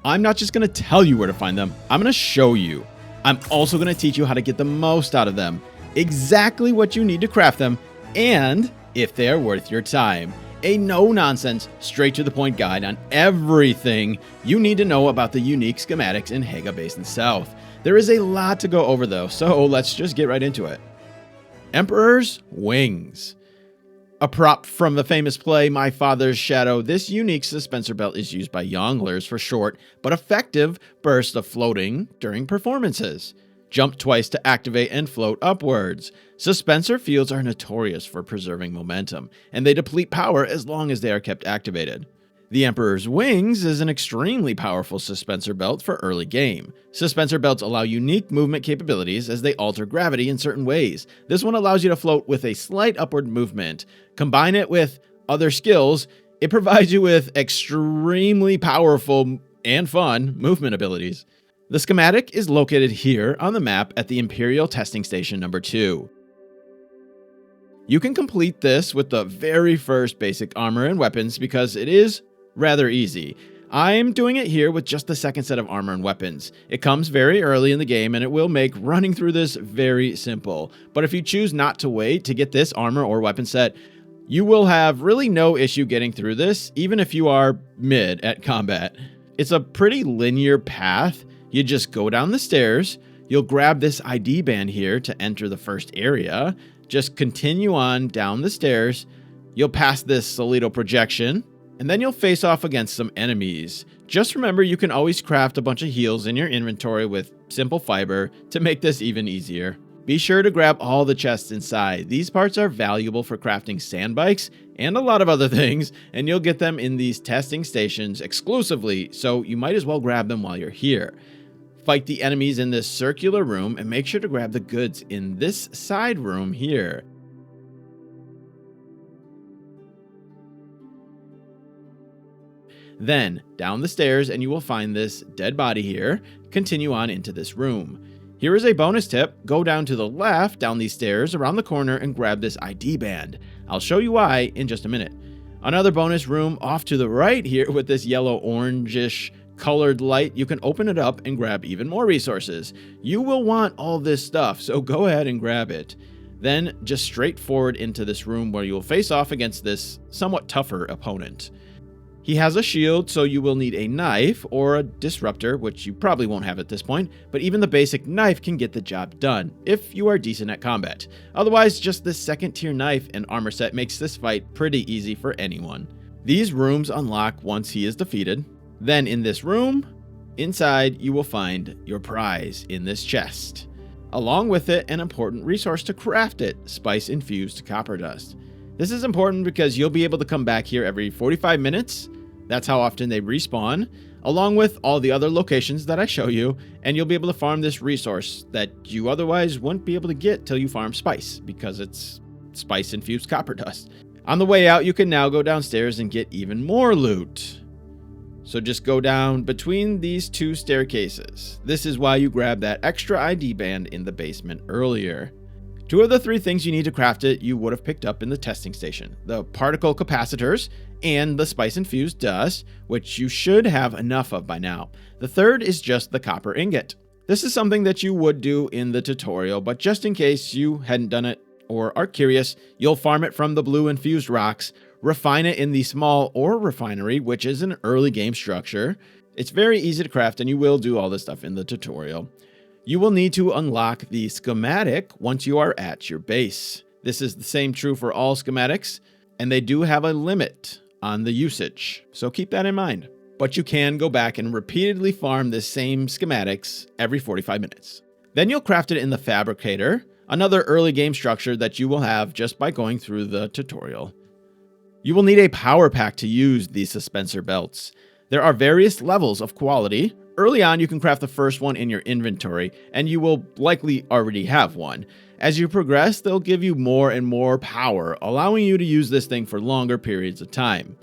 I'm not just going to tell you where to find them, I'm going to show you. I'm also going to teach you how to get the most out of them, exactly what you need to craft them, and if they are worth your time. A no-nonsense, straight-to-the-point guide on everything you need to know about the unique schematics in Hagga Basin South. There is a lot to go over though, so let's just get right into it. Emperor's Wings. A prop from the famous play My Father's Shadow, this unique suspensor belt is used by younglers for short but effective bursts of floating during performances. Jump twice to activate and float upwards. Suspensor fields are notorious for preserving momentum, and they deplete power as long as they are kept activated. The Emperor's Wings is an extremely powerful suspensor belt for early game. Suspensor belts allow unique movement capabilities as they alter gravity in certain ways. This one allows you to float with a slight upward movement. Combine it with other skills, it provides you with extremely powerful and fun movement abilities. The schematic is located here on the map at the Imperial Testing Station number 2. You can complete this with the very first basic armor and weapons because it is rather easy. I'm doing it here with just the second set of armor and weapons. It comes very early in the game and it will make running through this very simple. But if you choose not to wait to get this armor or weapon set, you will have really no issue getting through this, even if you are mid at combat. It's a pretty linear path. You just go down the stairs, you'll grab this ID band here to enter the first area, just continue on down the stairs, you'll pass this Solito projection, and then you'll face off against some enemies. Just remember you can always craft a bunch of heals in your inventory with simple fiber to make this even easier. Be sure to grab all the chests inside. These parts are valuable for crafting sandbikes and a lot of other things, and you'll get them in these testing stations exclusively, so you might as well grab them while you're here. Fight the enemies in this circular room and make sure to grab the goods in this side room here. Then, down the stairs and you will find this dead body here. Continue on into this room. Here is a bonus tip. Go down to the left, down these stairs, around the corner, and grab this ID band. I'll show you why in just a minute. Another bonus room off to the right here with this yellow-orangish colored light. You can open it up and grab even more resources. You will want all this stuff, so go ahead and grab it. Then, just straight forward into this room where you will face off against this somewhat tougher opponent. He has a shield, so you will need a knife or a disruptor, which you probably won't have at this point, but even the basic knife can get the job done, if you are decent at combat. Otherwise, just this second tier knife and armor set makes this fight pretty easy for anyone. These rooms unlock once he is defeated. Then in this room, inside you will find your prize in this chest. Along with it, an important resource to craft it, spice infused copper dust. This is important because you'll be able to come back here every 45 minutes. That's how often they respawn, along with all the other locations that I show you, and you'll be able to farm this resource that you otherwise wouldn't be able to get till you farm spice, because it's spice-infused copper dust. On the way out, you can now go downstairs and get even more loot. So just go down between these two staircases. This is why you grabbed that extra ID band in the basement earlier. Two of the three things you need to craft it you would have picked up in the testing station. The particle capacitors and the spice-infused dust, which you should have enough of by now. The third is just the copper ingot. This is something that you would do in the tutorial, but just in case you hadn't done it or are curious, you'll farm it from the blue infused rocks, refine it in the small ore refinery, which is an early game structure. It's very easy to craft and you will do all this stuff in the tutorial. You will need to unlock the schematic once you are at your base. This is the same true for all schematics, and they do have a limit on the usage, so keep that in mind. But you can go back and repeatedly farm the same schematics every 45 minutes. Then you'll craft it in the fabricator, another early game structure that you will have just by going through the tutorial. You will need a power pack to use these suspensor belts. There are various levels of quality. Early on, you can craft the first one in your inventory, and you will likely already have one. As you progress, they'll give you more and more power, allowing you to use this thing for longer periods of time.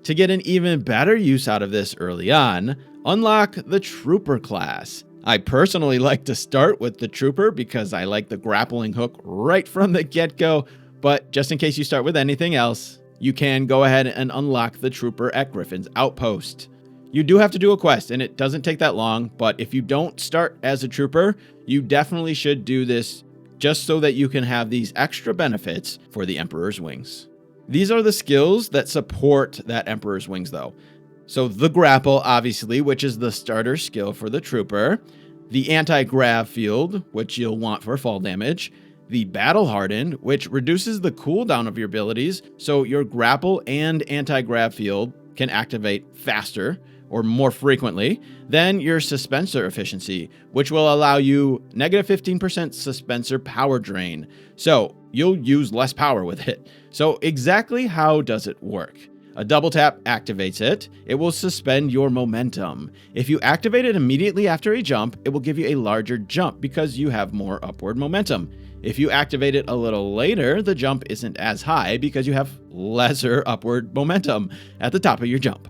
To get an even better use out of this early on, unlock the Trooper class. I personally like to start with the Trooper because I like the grappling hook right from the get-go, but just in case you start with anything else, you can go ahead and unlock the Trooper at Griffin's Outpost. You do have to do a quest, and it doesn't take that long, but if you don't start as a trooper, you definitely should do this just so that you can have these extra benefits for the Emperor's Wings. These are the skills that support that Emperor's Wings, though. So the grapple, obviously, which is the starter skill for the trooper. The anti-grav field, which you'll want for fall damage. The battle hardened, which reduces the cooldown of your abilities, so your grapple and anti-grav field can activate faster or more frequently. Then your suspensor efficiency, which will allow you negative 15% suspensor power drain. So you'll use less power with it. So exactly how does it work? A double tap activates it. It will suspend your momentum. If you activate it immediately after a jump, it will give you a larger jump because you have more upward momentum. If you activate it a little later, the jump isn't as high because you have lesser upward momentum at the top of your jump.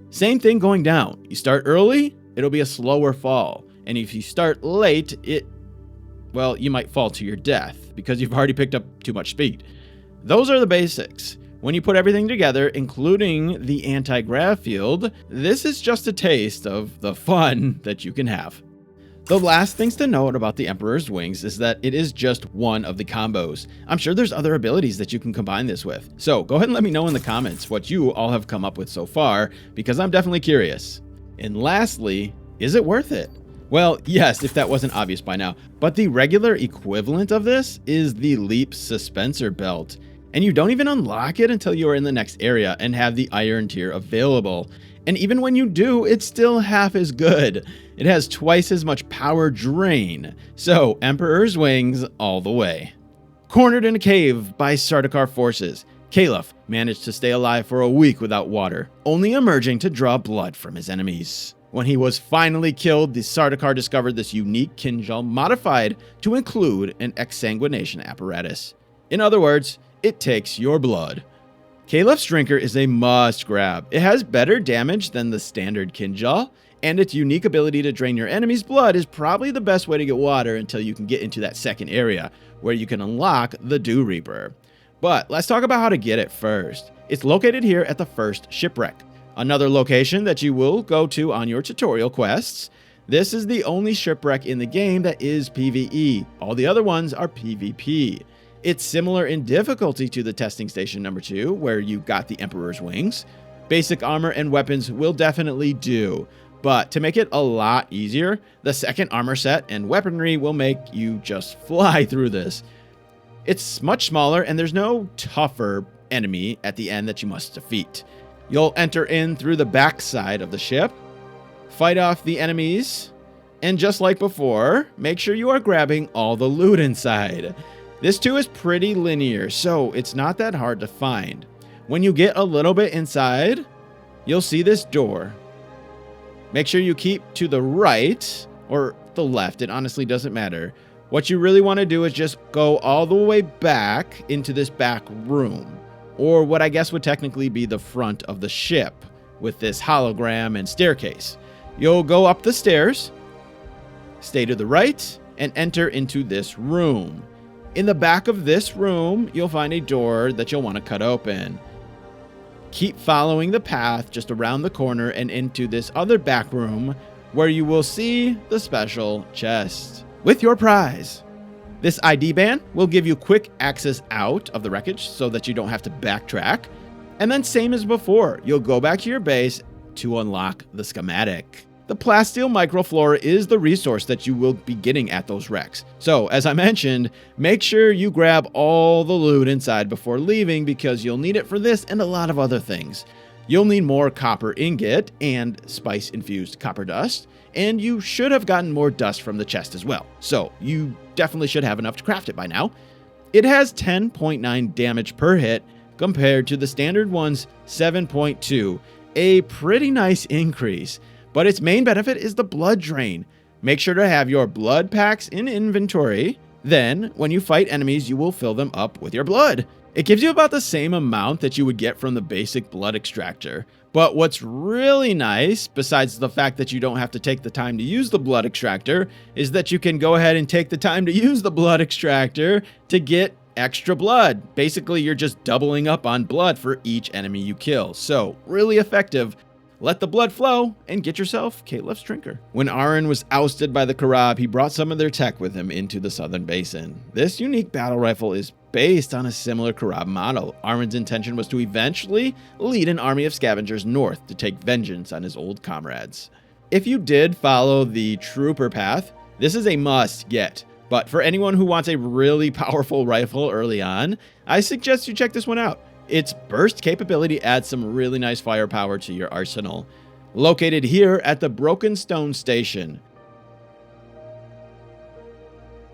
Same thing going down. You start early, it'll be a slower fall. And if you start late, you might fall to your death because you've already picked up too much speed. Those are the basics. When you put everything together, including the anti-grav field, this is just a taste of the fun that you can have. The last things to note about the Emperor's Wings is that it is just one of the combos. I'm sure there's other abilities that you can combine this with. So go ahead and let me know in the comments what you all have come up with so far, because I'm definitely curious. And lastly, is it worth it? Well, yes, if that wasn't obvious by now, but the regular equivalent of this is the Leap Suspensor Belt. And you don't even unlock it until you are in the next area and have the Iron Tier available. And even when you do, it's still half as good. It has twice as much power drain. So, Emperor's Wings all the way. Cornered in a cave by Sardaukar forces, Kaleff managed to stay alive for a week without water, only emerging to draw blood from his enemies. When he was finally killed, the Sardaukar discovered this unique Kinjal modified to include an exsanguination apparatus. In other words, it takes your blood. Kaleff's Drinker is a must grab. It has better damage than the standard Kinjal, and its unique ability to drain your enemy's blood is probably the best way to get water until you can get into that second area, where you can unlock the Dew Reaper. But let's talk about how to get it first. It's located here at the first shipwreck, another location that you will go to on your tutorial quests. This is the only shipwreck in the game that is PvE. All the other ones are PvP. It's similar in difficulty to the testing station number 2, where you got the Emperor's Wings. Basic armor and weapons will definitely do, but to make it a lot easier, the second armor set and weaponry will make you just fly through this. It's much smaller and there's no tougher enemy at the end that you must defeat. You'll enter in through the back side of the ship, fight off the enemies, and just like before, make sure you are grabbing all the loot inside. This too is pretty linear, so it's not that hard to find. When you get a little bit inside, you'll see this door. Make sure you keep to the right or the left, it honestly doesn't matter. What you really want to do is just go all the way back into this back room, or what I guess would technically be the front of the ship with this hologram and staircase. You'll go up the stairs, stay to the right, and enter into this room. In the back of this room, you'll find a door that you'll want to cut open. Keep following the path just around the corner and into this other back room where you will see the special chest with your prize. This ID band will give you quick access out of the wreckage so that you don't have to backtrack. And then same as before, you'll go back to your base to unlock the schematic. The plasteel microflora is the resource that you will be getting at those wrecks. So, as I mentioned, make sure you grab all the loot inside before leaving because you'll need it for this and a lot of other things. You'll need more copper ingot and spice-infused copper dust, and you should have gotten more dust from the chest as well. So, you definitely should have enough to craft it by now. It has 10.9 damage per hit compared to the standard one's 7.2, a pretty nice increase. But its main benefit is the blood drain. Make sure to have your blood packs in inventory. Then, when you fight enemies, you will fill them up with your blood. It gives you about the same amount that you would get from the basic blood extractor. But what's really nice, besides the fact that you don't have to take the time to use the blood extractor, is that you can go ahead and take the time to use the blood extractor to get extra blood. Basically, you're just doubling up on blood for each enemy you kill. So, really effective. let the blood flow, and get yourself Kaleff's Drinker. When Aren was ousted by the Karab, he brought some of their tech with him into the southern basin. This unique battle rifle is based on a similar Karab model. Aren's intention was to eventually lead an army of scavengers north to take vengeance on his old comrades. If you did follow the trooper path, this is a must get. But for anyone who wants a really powerful rifle early on, I suggest you check this one out. Its burst capability adds some really nice firepower to your arsenal. Located here at the Broken Stone Station.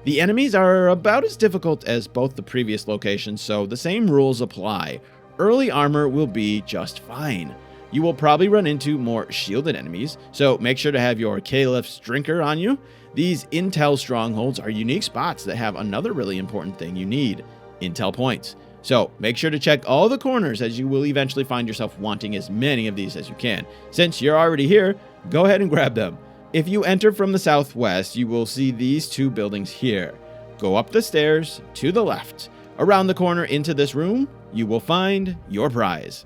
The enemies are about as difficult as both the previous locations, so the same rules apply. Early armor will be just fine. You will probably run into more shielded enemies, so make sure to have your Kaleff's Drinker on you. These intel strongholds are unique spots that have another really important thing you need: intel points. So make sure to check all the corners, as you will eventually find yourself wanting as many of these as you can. Since you're already here, go ahead and grab them. If you enter from the southwest, you will see these two buildings here. Go up the stairs to the left. Around the corner into this room, you will find your prize.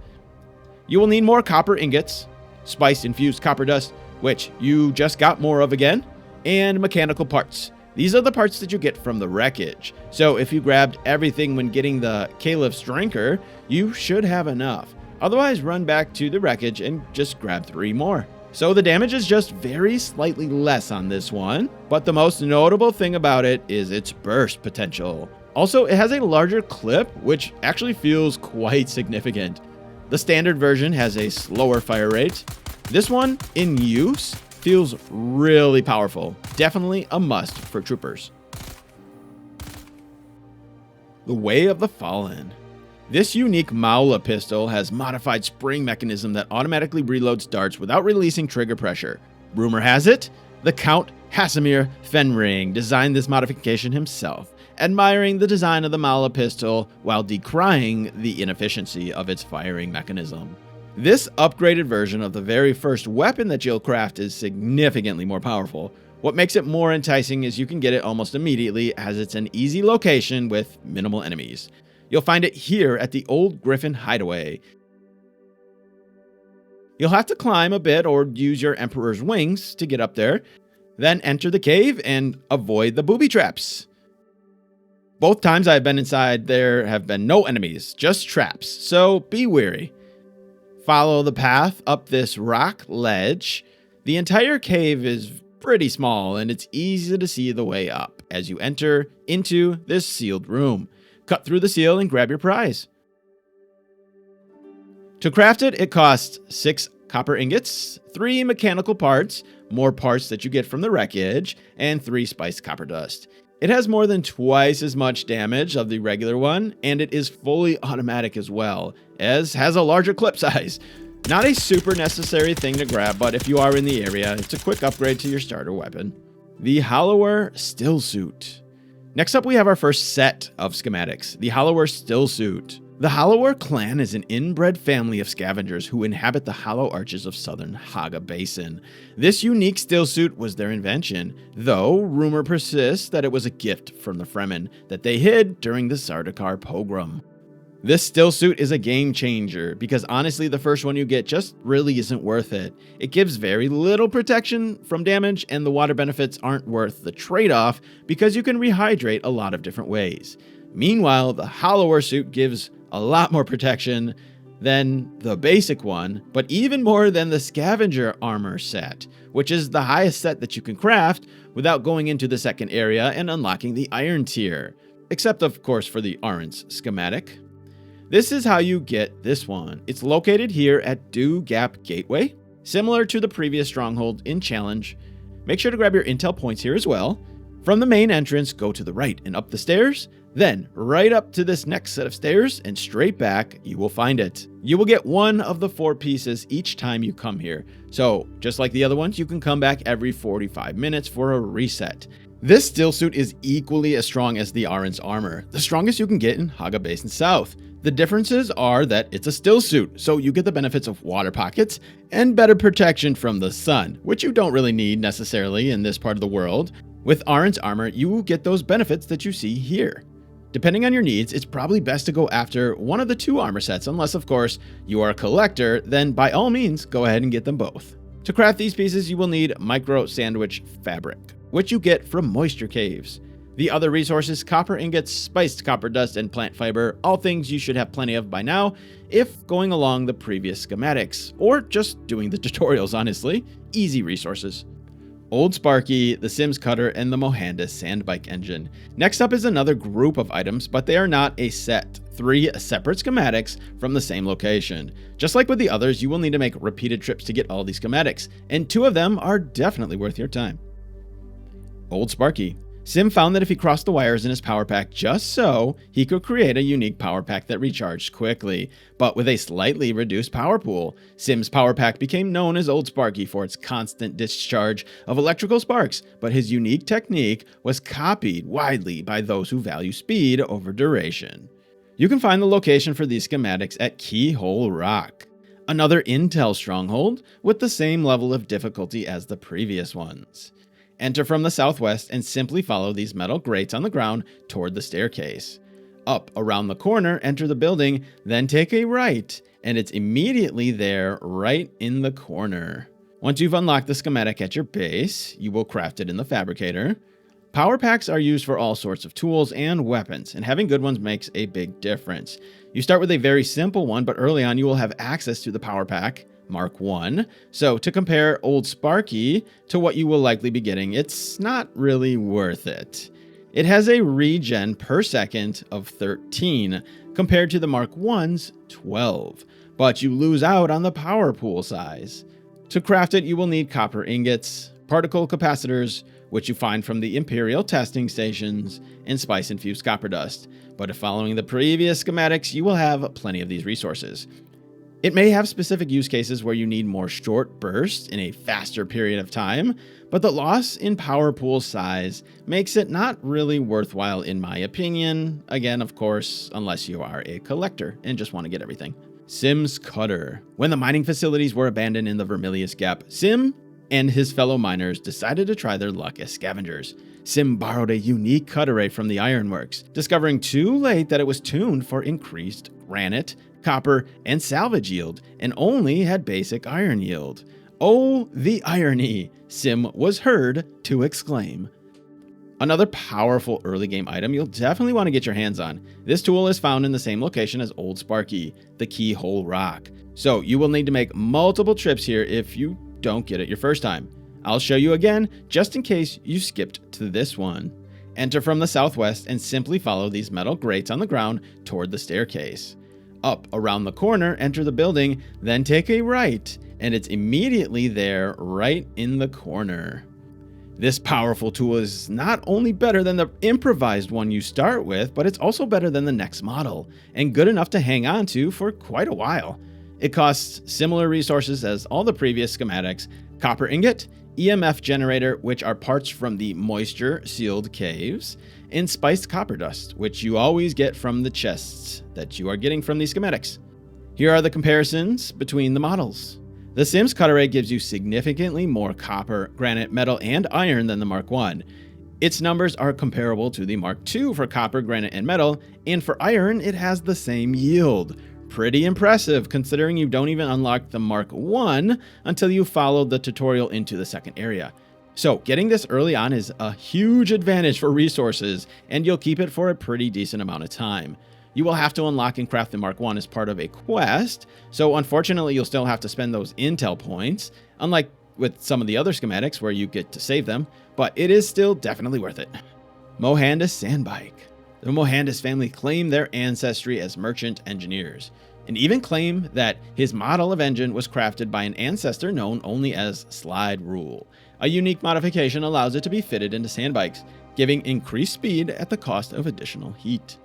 You will need more copper ingots, spice-infused copper dust, which you just got more of again, and mechanical parts. These are the parts that you get from the wreckage. So if you grabbed everything when getting the Kaleff's Drinker, you should have enough. Otherwise, run back to the wreckage and just grab 3 more. So the damage is just very slightly less on this one, but the most notable thing about it is its burst potential. Also, it has a larger clip, which actually feels quite significant. The standard version has a slower fire rate. This one, in use, feels really powerful. Definitely a must for troopers. The Way of the Fallen. This unique Maula pistol has modified spring mechanism that automatically reloads darts without releasing trigger pressure. Rumor has it, the Count Hasimir Fenring designed this modification himself, admiring the design of the Maula pistol while decrying the inefficiency of its firing mechanism. This upgraded version of the very first weapon that you'll craft is significantly more powerful. What makes it more enticing is you can get it almost immediately, as it's an easy location with minimal enemies. You'll find it here at the Old Griffin Hideaway. You'll have to climb a bit or use your Emperor's Wings to get up there, then enter the cave and avoid the booby traps. Both times I've been inside, there have been no enemies, just traps, so be wary. Follow the path up this rock ledge. The entire cave is pretty small, and it's easy to see the way up as you enter into this sealed room. Cut through the seal and grab your prize. To craft it, it costs 6 copper ingots, 3 mechanical parts, more parts that you get from the wreckage, and 3 spiced copper dust. It has more than twice as much damage of the regular one, and it is fully automatic as well, as has a larger clip size. Not a super necessary thing to grab, but if you are in the area, it's a quick upgrade to your starter weapon. The Hollower Stillsuit. Next up, we have our first set of schematics, the Hollower Stillsuit. The Hollower clan is an inbred family of scavengers who inhabit the hollow arches of southern Hagga Basin. This unique stillsuit was their invention, though rumor persists that it was a gift from the Fremen that they hid during the Sardaukar pogrom. This stillsuit is a game changer because honestly the first one you get just really isn't worth it. It gives very little protection from damage, and the water benefits aren't worth the trade-off because you can rehydrate a lot of different ways. Meanwhile, the Hollower suit gives a lot more protection than the basic one, but even more than the scavenger armor set, which is the highest set that you can craft without going into the second area and unlocking the iron tier, except of course for the Arens schematic. This is how you get this one. It's located here at Dune Gap Gateway, similar to the previous stronghold in Challenge. Make sure to grab your intel points here as well. From the main entrance, go to the right and up the stairs, then right up to this next set of stairs and straight back, you will find it. You will get one of the 4 pieces each time you come here. So just like the other ones, you can come back every 45 minutes for a reset. This stillsuit is equally as strong as the Arens armor, the strongest you can get in Hagga Basin South. The differences are that it's a stillsuit, so you get the benefits of water pockets and better protection from the sun, which you don't really need necessarily in this part of the world. With Arens armor, you will get those benefits that you see here. Depending on your needs, it's probably best to go after one of the 2 armor sets, unless of course you are a collector, then by all means go ahead and get them both. To craft these pieces you will need micro sandwich fabric, which you get from moisture caves. The other resources, copper ingots, spiced copper dust, and plant fiber, all things you should have plenty of by now if going along the previous schematics, or just doing the tutorials honestly. Easy resources. Old Sparky, the Sims Cutter, and the Mohandis Sandbike engine. Next up is another group of items, but they are not a set. 3 separate schematics from the same location. Just like with the others, you will need to make repeated trips to get all these schematics, and 2 of them are definitely worth your time. Old Sparky. Sim found that if he crossed the wires in his power pack just so, he could create a unique power pack that recharged quickly, but with a slightly reduced power pool. Sim's power pack became known as Old Sparky for its constant discharge of electrical sparks, but his unique technique was copied widely by those who value speed over duration. You can find the location for these schematics at Keyhole Rock, another Intel stronghold with the same level of difficulty as the previous ones. Enter from the southwest and simply follow these metal grates on the ground toward the staircase. Up around the corner, enter the building, then take a right, and it's immediately there right in the corner. Once you've unlocked the schematic at your base, you will craft it in the fabricator. Power packs are used for all sorts of tools and weapons, and having good ones makes a big difference. You start with a very simple one, but early on you will have access to the power pack Mark 1. So to compare Old Sparky to what you will likely be getting, it's not really worth it. It has a regen per second of 13 compared to the Mark 1's 12, but you lose out on the power pool size. To craft it, you will need copper ingots, particle capacitors, which you find from the imperial testing stations, and spice-infused copper dust. But if following the previous schematics, you will have plenty of these resources. It may have specific use cases where you need more short bursts in a faster period of time, but the loss in power pool size makes it not really worthwhile in my opinion. Again, of course, unless you are a collector and just want to get everything. Sim's Cutter. When the mining facilities were abandoned in the Vermilius Gap, Sim and his fellow miners decided to try their luck as scavengers. Sim borrowed a unique cutter from the ironworks, discovering too late that it was tuned for increased granite, copper, and salvage yield, and only had basic iron yield. Oh, the irony, Sim was heard to exclaim. Another powerful early game item you'll definitely want to get your hands on. This tool is found in the same location as Old Sparky, the Keyhole Rock. So you will need to make multiple trips here if you don't get it your first time. I'll show you again just in case you skipped to this one. Enter from the southwest and simply follow these metal grates on the ground toward the staircase. Up around the corner, enter the building, then take a right, and it's immediately there right in the corner. This powerful tool is not only better than the improvised one you start with, but it's also better than the next model, and good enough to hang on to for quite a while. It costs similar resources as all the previous schematics: copper ingot, EMF generator, which are parts from the moisture-sealed caves, and spiced copper dust, which you always get from the chests that you are getting from these schematics. Here are the comparisons between the models. The Sims Cutter gives you significantly more copper, granite, metal, and iron than the Mark 1. Its numbers are comparable to the Mark 2 for copper, granite, and metal, and for iron, it has the same yield. Pretty impressive considering you don't even unlock the Mark 1 until you followed the tutorial into the second area. So getting this early on is a huge advantage for resources, and you'll keep it for a pretty decent amount of time. You will have to unlock and craft the Mark 1 as part of a quest, so unfortunately you'll still have to spend those intel points, unlike with some of the other schematics where you get to save them, but it is still definitely worth it. Mohandis Sandbike. The Mohandis family claim their ancestry as merchant engineers, and even claim that his model of engine was crafted by an ancestor known only as Slide Rule. A unique modification allows it to be fitted into sandbikes, giving increased speed at the cost of additional heat.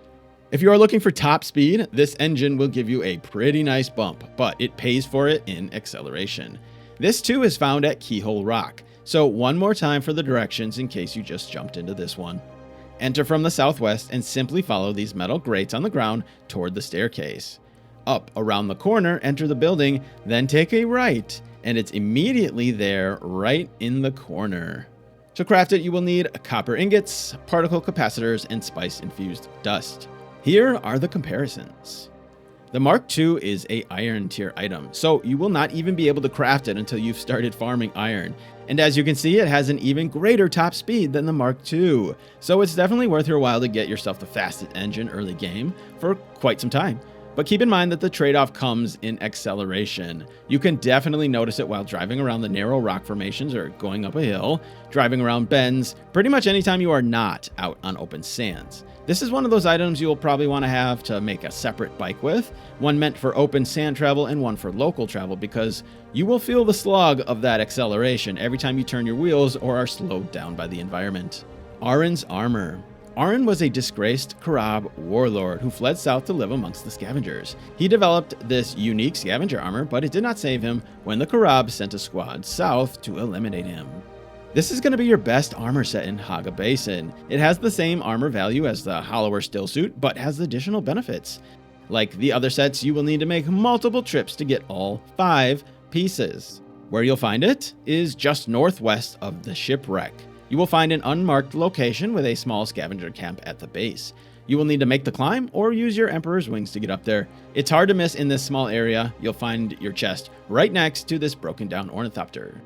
If you are looking for top speed, this engine will give you a pretty nice bump, but it pays for it in acceleration. This too is found at Keyhole Rock, so one more time for the directions in case you just jumped into this one. Enter from the southwest and simply follow these metal grates on the ground toward the staircase. Up around the corner, enter the building, then take a right, and it's immediately there right in the corner. To craft it, you will need copper ingots, particle capacitors, and spice-infused dust. Here are the comparisons. The Mark II is a iron tier item, so you will not even be able to craft it until you've started farming iron. And as you can see, it has an even greater top speed than the Mark II, so it's definitely worth your while to get yourself the fastest engine early game for quite some time. But keep in mind that the trade-off comes in acceleration. You can definitely notice it while driving around the narrow rock formations or going up a hill, driving around bends, pretty much anytime you are not out on open sands. This is one of those items you'll probably want to have to make a separate bike with, one meant for open sand travel and one for local travel, because you will feel the slog of that acceleration every time you turn your wheels or are slowed down by the environment. Aren's armor. Aren was a disgraced Karab warlord who fled south to live amongst the scavengers. He developed this unique scavenger armor, but it did not save him when the Karab sent a squad south to eliminate him. This is going to be your best armor set in Hagga Basin. It has the same armor value as the hollower Stillsuit, but has additional benefits. Like the other sets, you will need to make multiple trips to get all 5 pieces. Where you'll find it is just northwest of the shipwreck. You will find an unmarked location with a small scavenger camp at the base. You will need to make the climb or use your Emperor's Wings to get up there. It's hard to miss in this small area. You'll find your chest right next to this broken down ornithopter.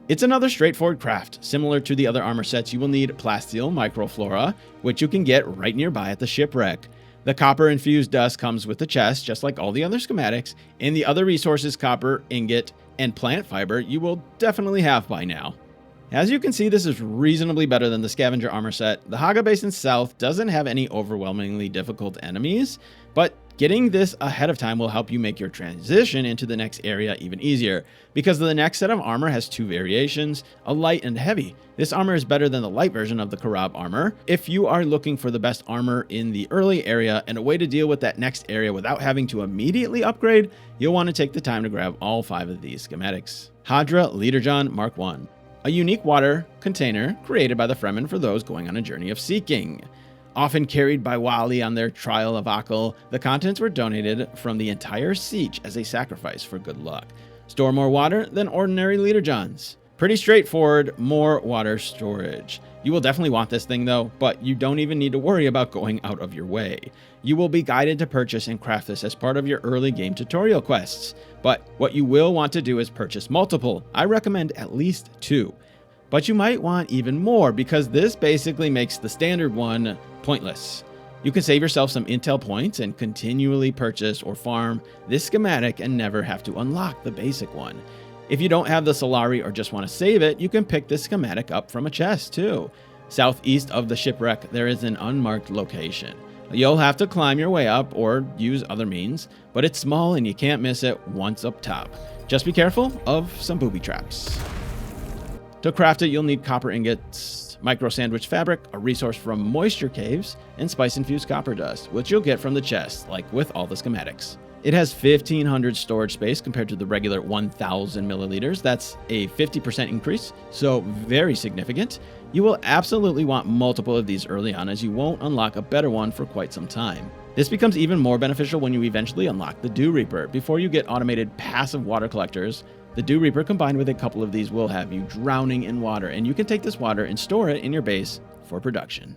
It's another straightforward craft. Similar to the other armor sets, you will need plasteel microflora, which you can get right nearby at the shipwreck. The copper-infused dust comes with the chest, just like all the other schematics, and the other resources, copper, ingot, and plant fiber, you will definitely have by now. As you can see, this is reasonably better than the scavenger armor set. The Hagga Basin South doesn't have any overwhelmingly difficult enemies, but getting this ahead of time will help you make your transition into the next area even easier, because the next set of armor has 2 variations, a light and heavy. This armor is better than the light version of the Karab armor. If you are looking for the best armor in the early area and a way to deal with that next area without having to immediately upgrade, you'll want to take the time to grab all 5 of these schematics. Hajra Literjon Mk1. A unique water container created by the Fremen for those going on a journey of seeking. Often carried by Wali on their trial of Akal, the contents were donated from the entire siege as a sacrifice for good luck. Store more water than ordinary Literjons. Pretty straightforward, more water storage. You will definitely want this thing though, but you don't even need to worry about going out of your way. You will be guided to purchase and craft this as part of your early game tutorial quests. But what you will want to do is purchase multiple. I recommend at least 2. But you might want even more, because this basically makes the standard one pointless. You can save yourself some intel points and continually purchase or farm this schematic and never have to unlock the basic one. If you don't have the Solari or just want to save it, you can pick this schematic up from a chest too. Southeast of the shipwreck, there is an unmarked location. You'll have to climb your way up or use other means, but it's small and you can't miss it once up top. Just be careful of some booby traps. To craft it, you'll need copper ingots, micro sandwich fabric, a resource from moisture caves, and spice-infused copper dust, which you'll get from the chest, like with all the schematics. It has 1,500 storage space compared to the regular 1,000 milliliters. That's a 50% increase, so very significant. You will absolutely want multiple of these early on, as you won't unlock a better one for quite some time. This becomes even more beneficial when you eventually unlock the Dew Reaper. Before you get automated passive water collectors, the Dew Reaper combined with a couple of these will have you drowning in water, and you can take this water and store it in your base for production.